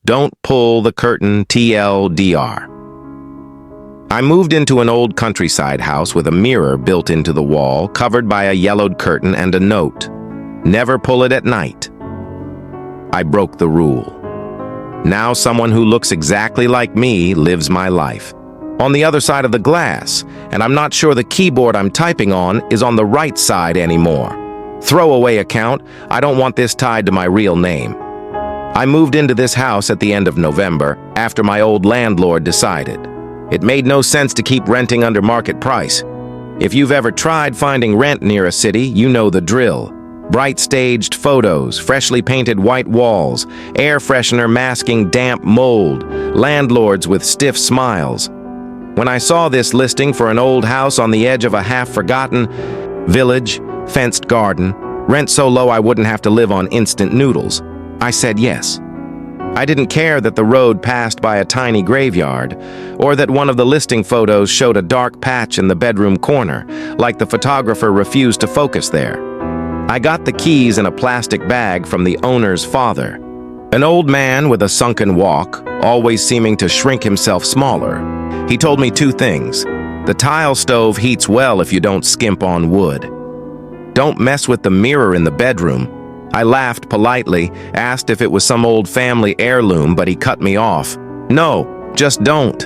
Don't pull the curtain, TLDR. I moved into an old countryside house with a mirror built into the wall, covered by a yellowed curtain and a note. Never pull it at night. I broke the rule. Now someone who looks exactly like me lives my life. On the other side of the glass, and I'm not sure the keyboard I'm typing on is on the right side anymore. Throwaway account, I don't want this tied to my real name. I moved into this house at the end of November, after my old landlord decided. It made no sense to keep renting under market price. If you've ever tried finding rent near a city, you know the drill. Bright staged photos, freshly painted white walls, air freshener masking damp mold, landlords with stiff smiles. When I saw this listing for an old house on the edge of a half-forgotten village, fenced garden, rent so low I wouldn't have to live on instant noodles, I said yes. I didn't care that the road passed by a tiny graveyard, or that one of the listing photos showed a dark patch in the bedroom corner, like the photographer refused to focus there. I got the keys in a plastic bag from the owner's father, an old man with a sunken walk, always seeming to shrink himself smaller. He told me two things. The tile stove heats well if you don't skimp on wood. Don't mess with the mirror in the bedroom. I laughed politely, asked if it was some old family heirloom, but he cut me off. No, just don't.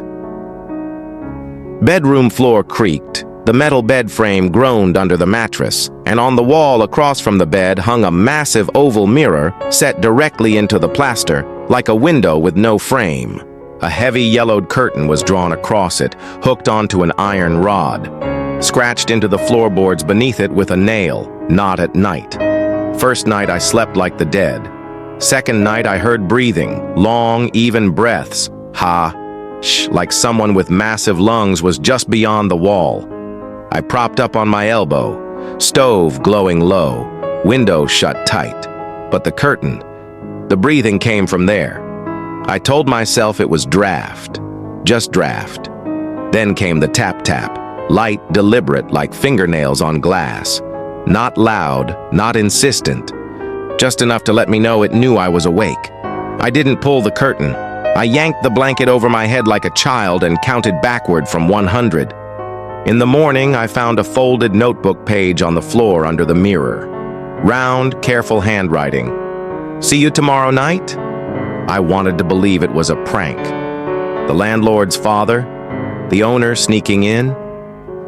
Bedroom floor creaked. The metal bed frame groaned under the mattress, and on the wall across from the bed hung a massive oval mirror set directly into the plaster, like a window with no frame. A heavy yellowed curtain was drawn across it, hooked onto an iron rod, scratched into the floorboards beneath it with a nail. Not at night. First night I slept like the dead. Second night I heard breathing, long, even breaths. Like someone with massive lungs was just beyond the wall. I propped up on my elbow, stove glowing low, window shut tight. But the curtain, the breathing came from there. I told myself it was draft, just draft. Then came the tap-tap, light, deliberate, like fingernails on glass. Not loud, not insistent, just enough to let me know it knew I was awake. I didn't pull the curtain. I yanked the blanket over my head like a child and counted backward from 100. In the morning, I found a folded notebook page on the floor under the mirror. Round, careful handwriting. See you tomorrow night? I wanted to believe it was a prank. The landlord's father, the owner sneaking in,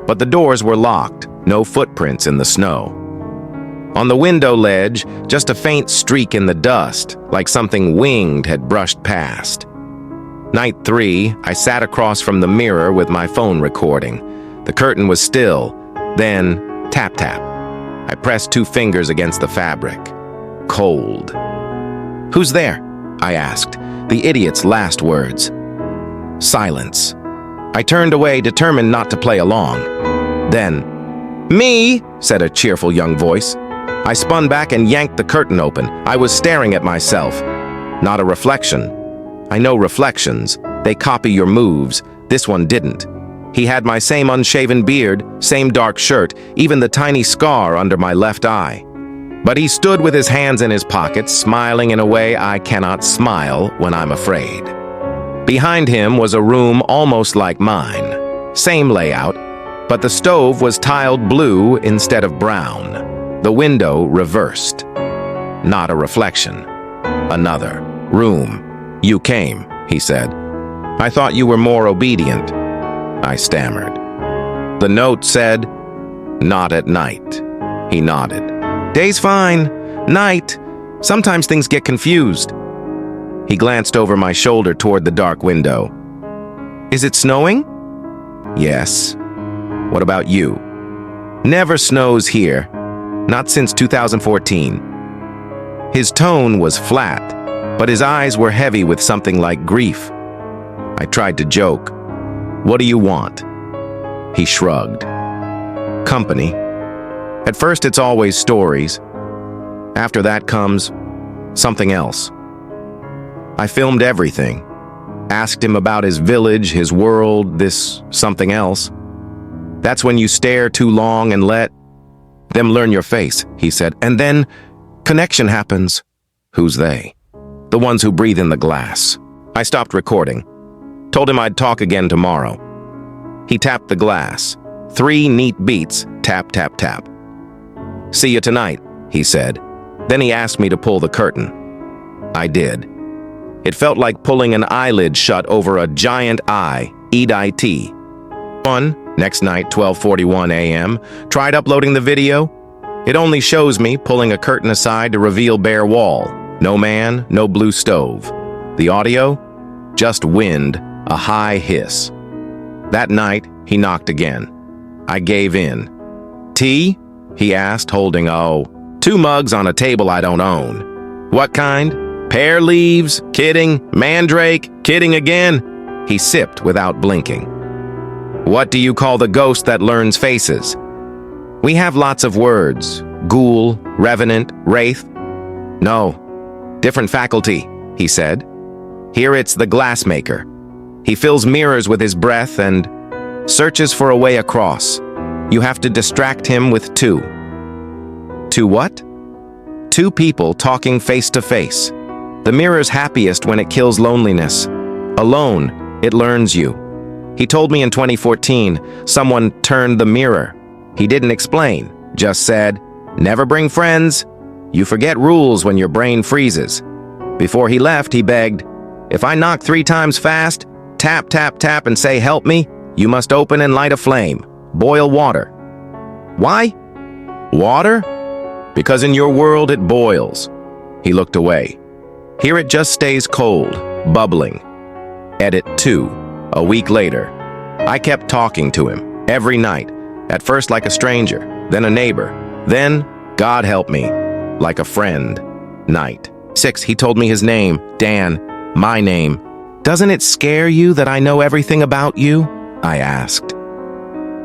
but the doors were locked. No footprints in the snow. On the window ledge, just a faint streak in the dust, like something winged had brushed past. Night 3, I sat across from the mirror with my phone recording. The curtain was still, then tap-tap. I pressed 2 fingers against the fabric. Cold. "Who's there?" I asked, the idiot's last words. Silence. I turned away, determined not to play along. Then, "Me," said a cheerful young voice. I spun back and yanked the curtain open. I was staring at myself. Not a reflection. I know reflections. They copy your moves. This one didn't. He had my same unshaven beard, same dark shirt, even the tiny scar under my left eye. But he stood with his hands in his pockets, smiling in a way I cannot smile when I'm afraid. Behind him was a room almost like mine. Same layout, but the stove was tiled blue instead of brown. The window reversed. Not a reflection. Another room. "You came," he said. "I thought you were more obedient." I stammered. The note said, "Not at night." He nodded. "Day's fine. Night. Sometimes things get confused." He glanced over my shoulder toward the dark window. "Is it snowing?" "Yes. What about you?" "Never snows here. Not since 2014. His tone was flat, but his eyes were heavy with something like grief. I tried to joke. "What do you want?" He shrugged. "Company. At first it's always stories. After that comes something else." I filmed everything. Asked him about his village, his world, this something else. "That's when you stare too long and let them learn your face," he said. "And then connection happens." "Who's they?" The ones who breathe in the glass. I stopped recording. Told him I'd talk again tomorrow. He tapped the glass. 3 neat beats, tap, tap, tap. "See you tonight," he said. Then he asked me to pull the curtain. I did. It felt like pulling an eyelid shut over a giant eye, EIT. Next night, 12:41 a.m., tried uploading the video. It only shows me pulling a curtain aside to reveal bare wall. No man, no blue stove. The audio? Just wind, a high hiss. That night, he knocked again. I gave in. "Tea?" he asked, holding, 2 mugs on a table I don't own. "What kind? Pear leaves? Kidding? Mandrake? Kidding again?" He sipped without blinking. "What do you call the ghost that learns faces?" "We have lots of words. Ghoul, revenant, wraith." "No, different faculty," he said. "Here it's the Glassmaker. He fills mirrors with his breath and searches for a way across. You have to distract him with 2. 2 what? 2 people talking face to face. The mirror's happiest when it kills loneliness. Alone, it learns you. He told me in 2014, someone turned the mirror. He didn't explain, just said, "Never bring friends. You forget rules when your brain freezes." Before he left, he begged, "If I knock 3 times fast, tap, tap, tap, and say, 'Help me,' you must open and light a flame. Boil water." "Why?" "Water? Because in your world it boils." He looked away. "Here it just stays cold, bubbling." Edit 2. A week later. I kept talking to him, every night. At first like a stranger, then a neighbor. Then, God help me, like a friend. Night. 6. He told me his name, Dan, my name. "Doesn't it scare you that I know everything about you?" I asked.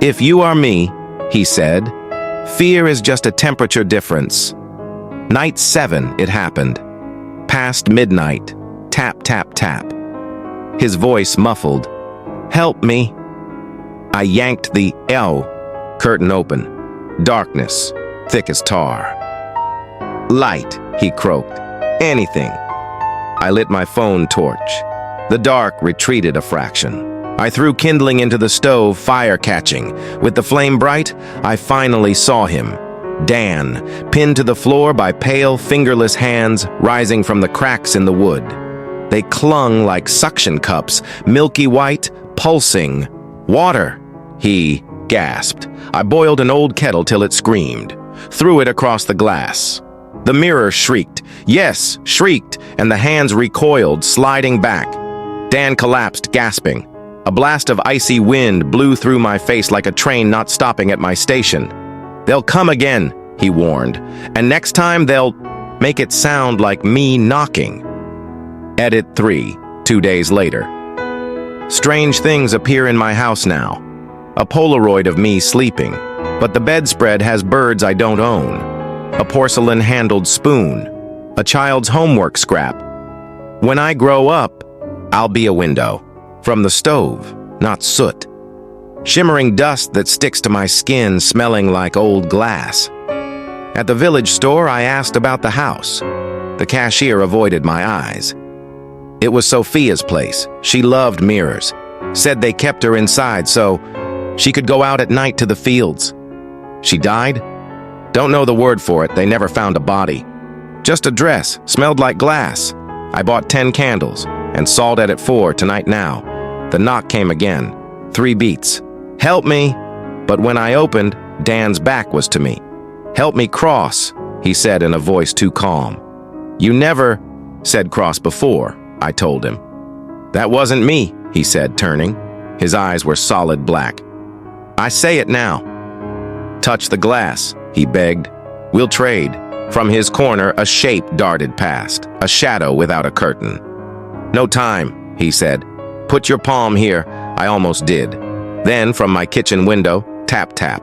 "If you are me," he said, "fear is just a temperature difference." Night 7, it happened. Past midnight. Tap, tap, tap. His voice muffled. "Help me." I yanked the curtain open. Darkness, thick as tar. "Light," he croaked. "Anything." I lit my phone torch. The dark retreated a fraction. I threw kindling into the stove, fire catching. With the flame bright, I finally saw him. Dan, pinned to the floor by pale, fingerless hands rising from the cracks in the wood. They clung like suction cups, milky white, pulsing. "Water," he gasped. I boiled an old kettle till it screamed. Threw it across the glass. The mirror shrieked. Yes, shrieked, and the hands recoiled, sliding back. Dan collapsed, gasping. A blast of icy wind blew through my face like a train not stopping at my station. "They'll come again," he warned, "and next time they'll make it sound like me knocking." Edit 3, 2 days later. Strange things appear in my house now. A Polaroid of me sleeping, but the bedspread has birds I don't own. A porcelain-handled spoon. A child's homework scrap. When I grow up, I'll be a window. From the stove, not soot. Shimmering dust that sticks to my skin, smelling like old glass. At the village store, I asked about the house. The cashier avoided my eyes. It was Sofia's place. She loved mirrors. Said they kept her inside so she could go out at night to the fields. She died? Don't know the word for it. They never found a body. Just a dress, smelled like glass. I bought 10 candles and sawed at 4 tonight now. The knock came again. 3 beats. "Help me!" But when I opened, Dan's back was to me. "Help me cross," he said in a voice too calm. "You never said cross before," I told him. "That wasn't me," he said, turning. His eyes were solid black. "I say it now." "Touch the glass," he begged. "We'll trade." From his corner, a shape darted past, a shadow without a curtain. "No time," he said. "Put your palm here." I almost did. Then, from my kitchen window, tap, tap.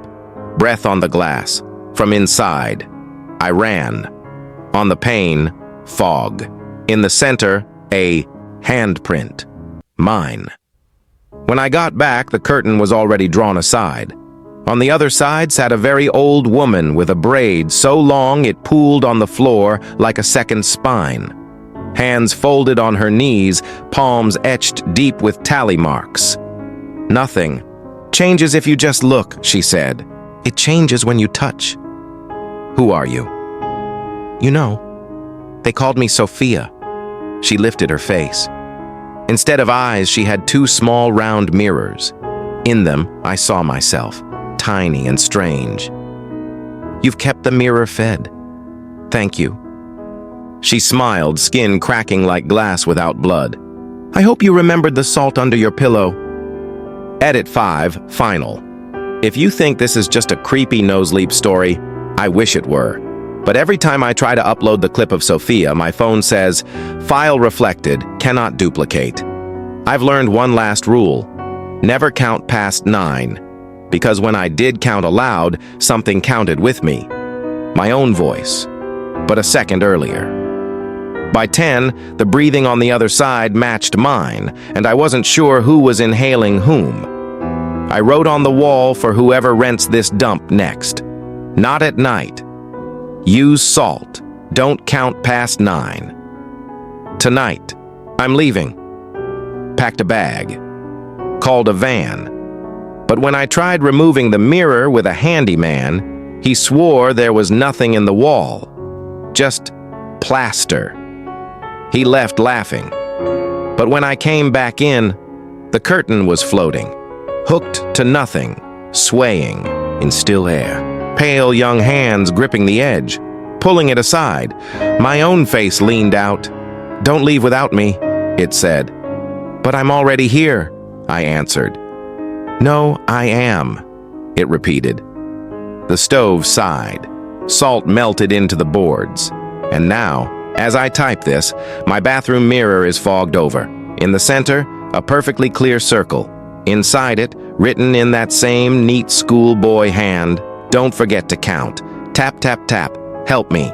Breath on the glass. From inside, I ran. On the pane, fog. In the center, a handprint. Mine. When I got back, the curtain was already drawn aside. On the other side sat a very old woman with a braid so long it pooled on the floor like a second spine. hands folded on her knees, palms etched deep with tally marks. "Nothing. Changes if you just look," she said. "It changes when you touch." "Who are you?" "You know. They called me Sofia." She lifted her face. Instead of eyes, she had two small round mirrors. In them, I saw myself, tiny and strange. "You've kept the mirror fed. Thank you." She smiled, skin cracking like glass without blood. "I hope you remembered the salt under your pillow." Edit 5, final. If you think this is just a creepy nosleep story, I wish it were. But every time I try to upload the clip of Sofia, my phone says, "File reflected, cannot duplicate." I've learned one last rule. Never count past 9. Because when I did count aloud, something counted with me. My own voice. But a second earlier. By 10, the breathing on the other side matched mine, and I wasn't sure who was inhaling whom. I wrote on the wall for whoever rents this dump next. Not at night. Use salt. Don't count past 9. Tonight. I'm leaving. Packed a bag. Called a van. But when I tried removing the mirror with a handyman, he swore there was nothing in the wall. Just plaster. He left laughing. But when I came back in, the curtain was floating, hooked to nothing, swaying in still air. Pale young hands gripping the edge, pulling it aside. My own face leaned out. "Don't leave without me," it said. "But I'm already here," I answered. "No, I am," it repeated. The stove sighed. Salt melted into the boards. And now, as I type this, my bathroom mirror is fogged over. In the center, a perfectly clear circle. Inside it, written in that same neat schoolboy hand, "Don't forget to count. Tap, tap, tap. Help me."